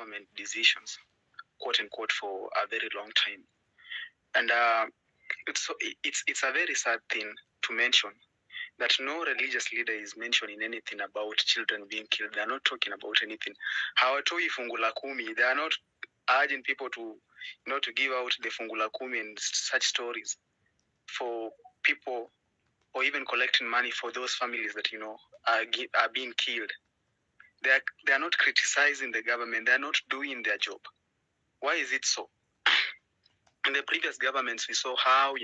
government decisions, quote unquote, for a very long time. And it's a very sad thing to mention that no religious leader is mentioning anything about children being killed. They are not talking about anything. Hawatoi fungu la kumi. They are not urging people to, to give out the fungu la kumi and such stories for people, or even collecting money for those families that are being killed. They are not criticizing the government. They are not doing their job. Why is it so? In the previous governments, we saw how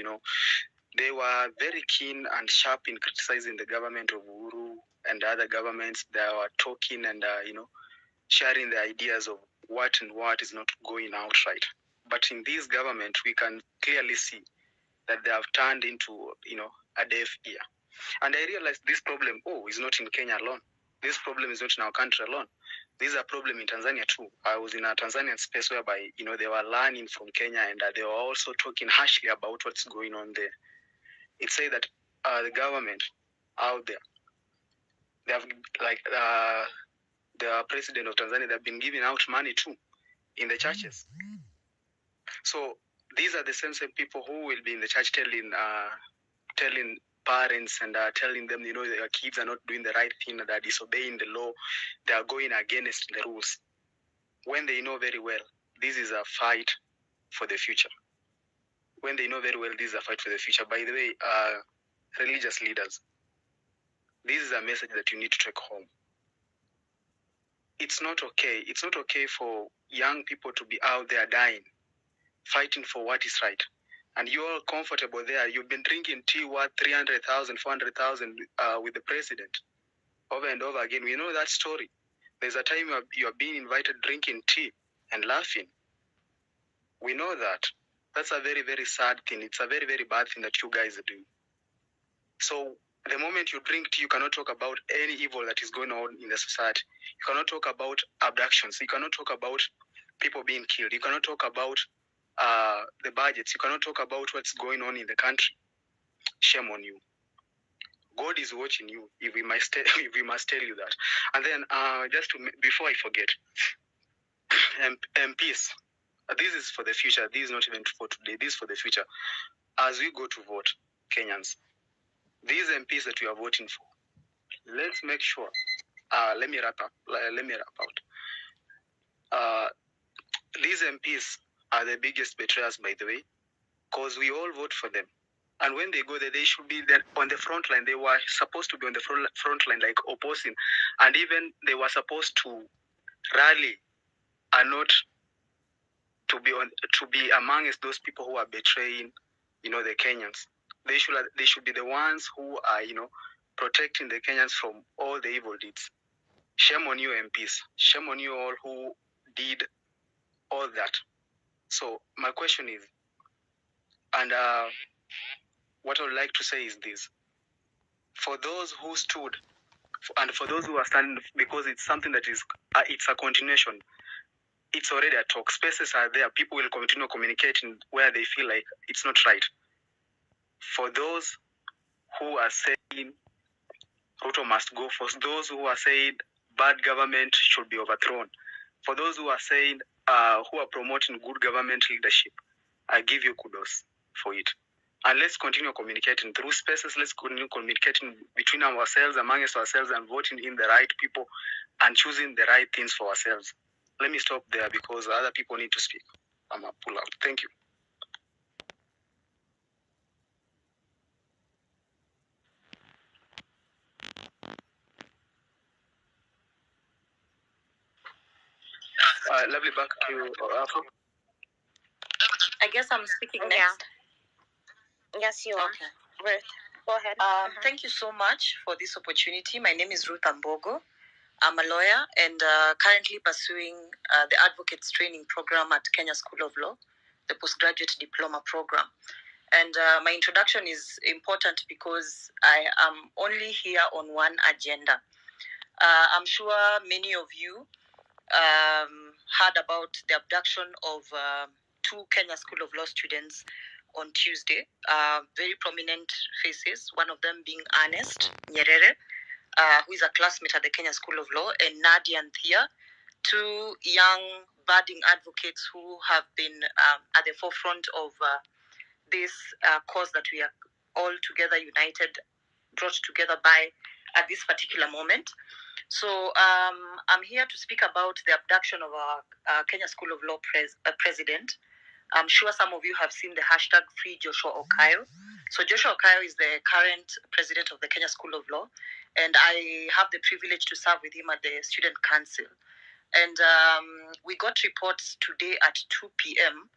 they were very keen and sharp in criticizing the government of Uhuru and other governments. They were talking and sharing the ideas of what and what is not going out right. But in this government, we can clearly see that they have turned into a deaf ear. And I realized this problem is not in Kenya alone. This problem is not in our country alone. This is a problem in Tanzania too. I was in a Tanzanian space whereby they were learning from Kenya, and they were also talking harshly about what's going on there. It said that the government out there, they have the president of Tanzania, they've been giving out money too in the churches. So these are the same people who will be in the church telling parents and telling them, their kids are not doing the right thing, they are disobeying the law, they are going against the rules, when they know very well this is a fight for the future. When they know very well this is a fight for the future. By the way, religious leaders, this is a message that you need to take home. It's not okay. It's not okay for young people to be out there dying, fighting for what is right. And you're all comfortable there. You've been drinking tea worth 300,000, 400,000 with the president over and over again. We know that story. There's a time you are being invited drinking tea and laughing. We know that. That's a very, very sad thing. It's a very, very bad thing that you guys do. So the moment you drink tea, you cannot talk about any evil that is going on in the society. You cannot talk about abductions. You cannot talk about people being killed. You cannot talk about the budgets. You cannot talk about what's going on in the country. Shame on you. God is watching you, if we must tell you that. And then before I forget, MPs, this is for the future. This is not even for today. This is for the future. As we go to vote, Kenyans, these MPs that we are voting for, let's make sure. Let me wrap out. These MPs are the biggest betrayers, by the way, because we all vote for them. And when they go there, they should be there on the front line. They were supposed to be on the front line, like opposing. And even they were supposed to rally and not to be amongst those people who are betraying, the Kenyans. They should be the ones who are, protecting the Kenyans from all the evil deeds. Shame on you, MPs. Shame on you all who did all that. So my question is, and what I would like to say is this: for those who stood, and for those who are standing, because it's something that is, it's a continuation. It's already a talk. Spaces are there. People will continue communicating where they feel like it's not right. For those who are saying Ruto must go, for those who are saying bad government should be overthrown, for those who are saying, who are promoting good government leadership, I give you kudos for it. And let's continue communicating through spaces. Let's continue communicating between ourselves, amongst ourselves, and voting in the right people and choosing the right things for ourselves. Let me stop there because other people need to speak. I'm going to pull out. Thank you. Lovely, back to Afro. I guess I'm speaking next. Yeah. Yes, you are. Okay. Ruth, go ahead. Thank you so much for this opportunity. My name is Ruth Ambogo. I'm a lawyer and currently pursuing the Advocates Training Program at Kenya School of Law, the Postgraduate Diploma Program. And my introduction is important because I am only here on one agenda. I'm sure many of you heard about the abduction of two Kenya School of Law students on Tuesday. Very prominent faces, one of them being Ernest Nyerere, who is a classmate at the Kenya School of Law, and Nadia and Thea, two young budding advocates who have been at the forefront of this cause that we are all together united, brought together by at this particular moment. So I'm here to speak about the abduction of our Kenya School of Law president. I'm sure some of you have seen the hashtag Free Joshua Okayo. So Joshua Okayo is the current president of the Kenya School of Law, and I have the privilege to serve with him at the Student Council. And we got reports today at 2 p.m.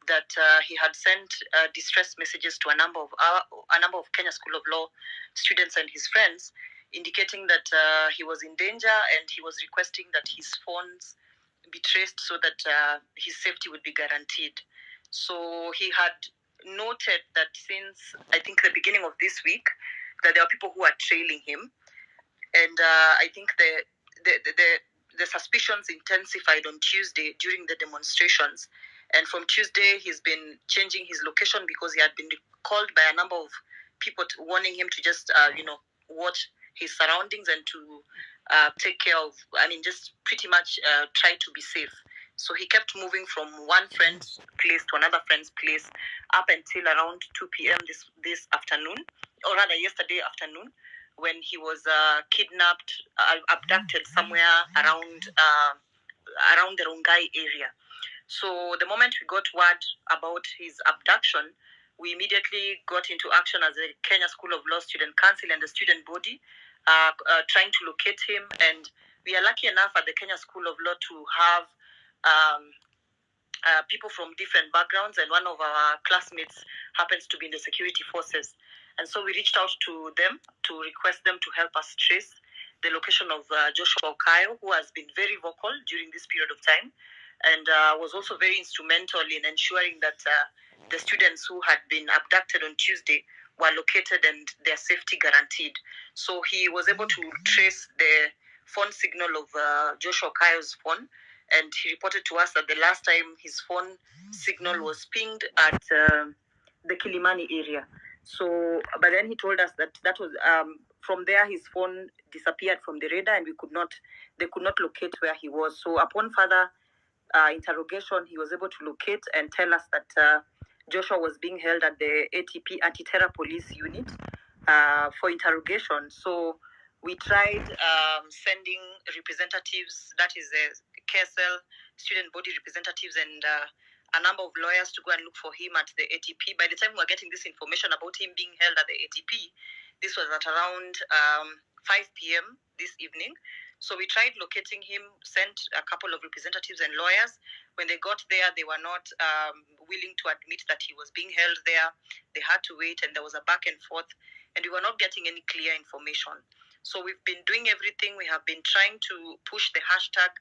that he had sent distress messages to a number of Kenya School of Law students and his friends, indicating that he was in danger, and he was requesting that his phones be traced so that his safety would be guaranteed. So he had noted that since, I think, the beginning of this week, that there are people who are trailing him, and I think the suspicions intensified on Tuesday during the demonstrations. And from Tuesday, he's been changing his location because he had been called by a number of people warning him to just, watch his surroundings and to take care of, just pretty much try to be safe. So he kept moving from one friend's place to another friend's place up until around 2 p.m. this afternoon, or rather yesterday afternoon, when he was kidnapped, abducted somewhere around the Rongai area. So the moment we got word about his abduction, we immediately got into action as a Kenya School of Law Student Council and the student body, trying to locate him. And we are lucky enough at the Kenya School of Law to have people from different backgrounds, and one of our classmates happens to be in the security forces. And so we reached out to them to request them to help us trace the location of Joshua Okayo, who has been very vocal during this period of time, and was also very instrumental in ensuring that the students who had been abducted on Tuesday were located and their safety guaranteed. So he was able to trace the phone signal of Joshua Okayo's phone, and he reported to us that the last time his phone signal was pinged at the Kilimani area. So, but then he told us that was from there his phone disappeared from the radar, and they could not locate where he was. So upon further interrogation, he was able to locate and tell us that Joshua was being held at the ATP Anti-Terror Police Unit for interrogation. So we tried sending representatives, that is the KSL student body representatives, and a number of lawyers to go and look for him at the ATP. By the time we were getting this information about him being held at the ATP, this was at around 5 p.m. this evening. So we tried locating him, sent a couple of representatives and lawyers. When they got there, they were not willing to admit that he was being held there. They had to wait, and there was a back and forth, and we were not getting any clear information. So we've been doing everything. We have been trying to push the hashtag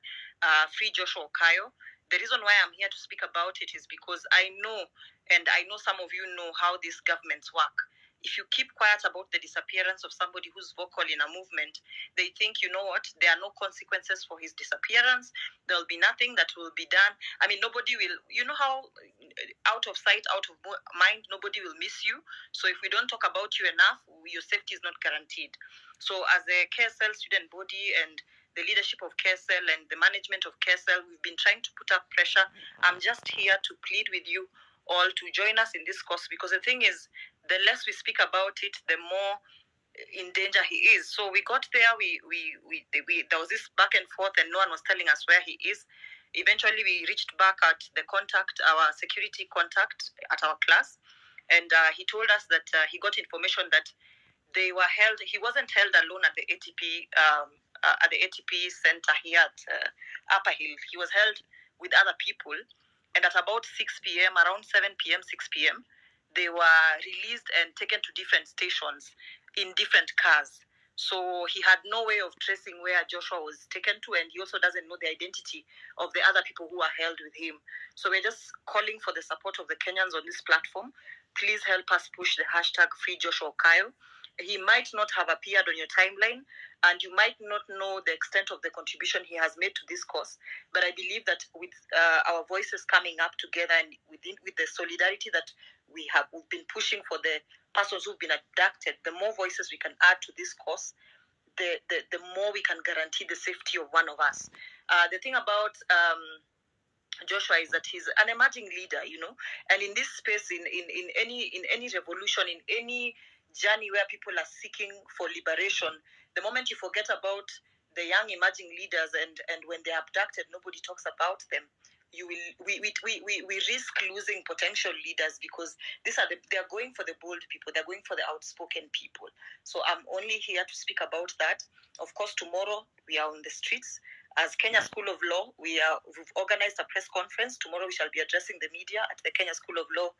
Free Joshua Okayo. The reason why I'm here to speak about it is because I know, and I know some of you know, how these governments work. If you keep quiet about the disappearance of somebody who's vocal in a movement, they think, you know what, there are no consequences for his disappearance. There'll be nothing that will be done. Nobody will, you know how out of sight, out of mind, nobody will miss you. So if we don't talk about you enough, your safety is not guaranteed. So as a KSL student body and the leadership of KSL and the management of KSL, we've been trying to put up pressure. I'm just here to plead with you all to join us in this cause, because the thing is, the less we speak about it, the more in danger he is. So we got there, there was this back and forth, and no one was telling us where he is. Eventually, we reached back at the contact, our security contact at our class, and he told us that he got information that they were held. He wasn't held alone at the ATP center here at Upper Hill. He was held with other people, and at about 6 p.m., around 7 p.m., 6 p.m., they were released and taken to different stations in different cars. So he had no way of tracing where Joshua was taken to, and he also doesn't know the identity of the other people who are held with him. So we're just calling for the support of the Kenyans on this platform. Please help us push the hashtag Free Joshua Okayo. He might not have appeared on your timeline, and you might not know the extent of the contribution he has made to this cause. But I believe that with our voices coming up together, and with the solidarity that we've been pushing for the persons who've been abducted, the more voices we can add to this cause, the more we can guarantee the safety of one of us. The thing about Joshua is that he's an emerging leader, and in this space, in any revolution, in any journey where people are seeking for liberation, the moment you forget about the young emerging leaders and when they're abducted, nobody talks about them. We risk losing potential leaders because they're going for the bold people, they're going for the outspoken people. So I'm only here to speak about that. Of course, tomorrow we are on the streets. As Kenya School of Law, we've organized a press conference. Tomorrow we shall be addressing the media at the Kenya School of Law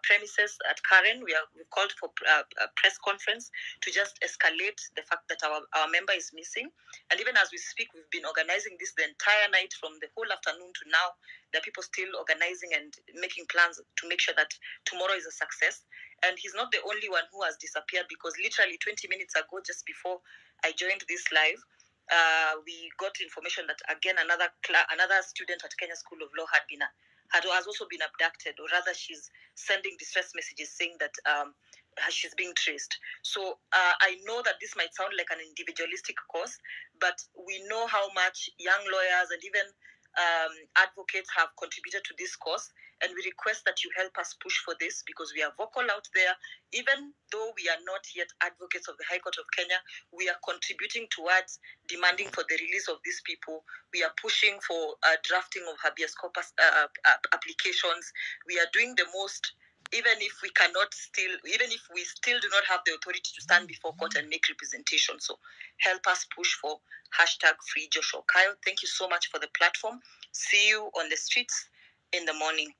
premises at Karen. We've called for a press conference to just escalate the fact that our member is missing. And even as we speak, we've been organizing this the entire night from the whole afternoon to now. There are people still organizing and making plans to make sure that tomorrow is a success. And he's not the only one who has disappeared, because literally 20 minutes ago, just before I joined this live, we got information that again another student at Kenya School of Law has also been abducted, or rather she's sending distress messages saying that she's being traced. So I know that this might sound like an individualistic cause, but we know how much young lawyers and even advocates have contributed to this cause, and we request that you help us push for this, because we are vocal out there. Even though we are not yet advocates of the High Court of Kenya, we are contributing towards demanding for the release of these people. We are pushing for drafting of habeas corpus applications. We are doing the most, even if we still do not have the authority to stand before court and make representation. So help us push for #FreeJoshua Okayo. Thank you so much for the platform. See you on the streets in the morning.